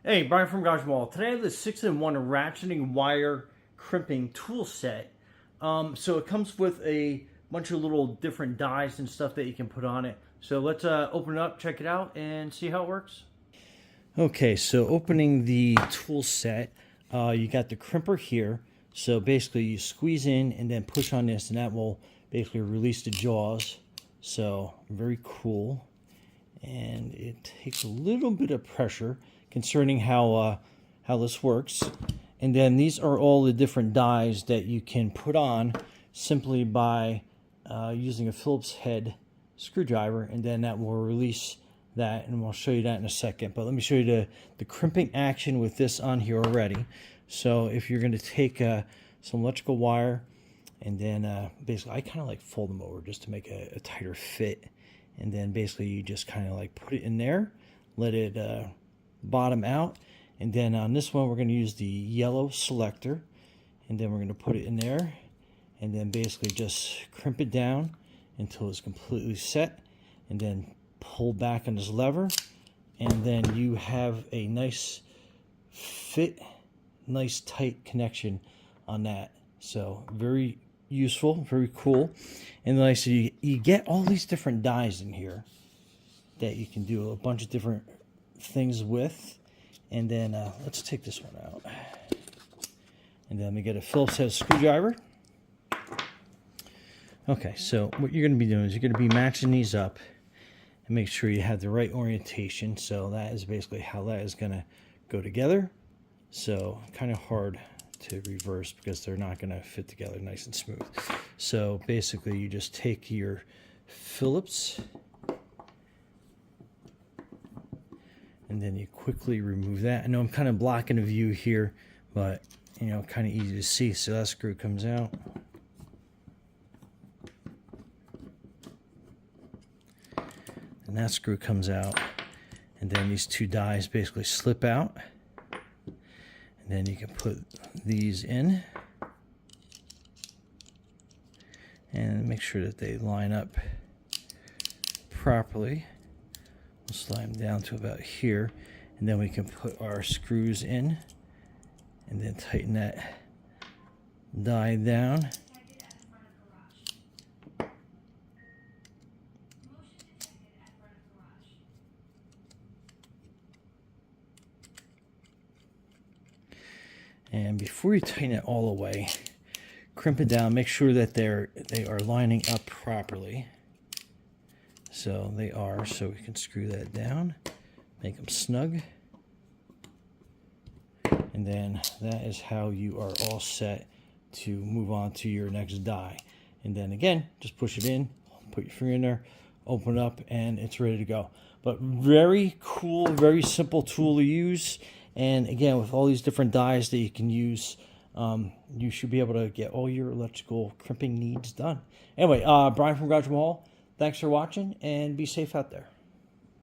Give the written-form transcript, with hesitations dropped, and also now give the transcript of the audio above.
Hey, Brian from Garage Mall. Today I have the 6-in-1 ratcheting wire crimping tool set. So it comes with a bunch of little different dies and stuff that you can put on it. So let's open it up, check it out, and see how it works. Okay, so opening the tool set, you got the crimper here. So basically you squeeze in and then push on this, and that will basically release the jaws. So very cool. And it takes a little bit of pressure concerning how this works. And then these are all the different dies that you can put on simply by using a Phillips head screwdriver, and then that will release that, and I'll show you that in a second. But let me show you the crimping action with this on here already. So if you're going to take some electrical wire, and then basically I kind of like fold them over just to make a tighter fit. And then basically you just kind of like put it in there, let it bottom out. And then on this one we're going to use the yellow selector, and then we're going to put it in there, and then basically just crimp it down until it's completely set, and then pull back on this lever, and then you have a nice fit, nice tight connection on that. So very useful, very cool. And like I said, you get all these different dies in here that you can do a bunch of different things with. And then let's take this one out, and then we get a Phillips head screwdriver. Okay, so what you're going to be doing is you're going to be matching these up and make sure you have the right orientation. So that is basically how that is going to go together. So kind of hard to reverse because they're not going to fit together nice and smooth. So basically you just take your Phillips, and then you quickly remove that. I know I'm kind of blocking the view here, but you know, kind of easy to see. So that screw comes out. And that screw comes out. And then these two dies basically slip out. And then you can put these in and make sure that they line up properly. We'll slide them down to about here, and then we can put our screws in and then tighten that die down. And before you tighten it all the way, crimp it down. Make sure that they are lining up properly. So they are, so we can screw that down, make them snug. And then that is how you are all set to move on to your next die. And then again, just push it in, put your finger in there, open it up, and it's ready to go. But very cool, very simple tool to use. And again, with all these different dies that you can use, you should be able to get all your electrical crimping needs done. Anyway, Brian from Garage Mall, thanks for watching, and be safe out there.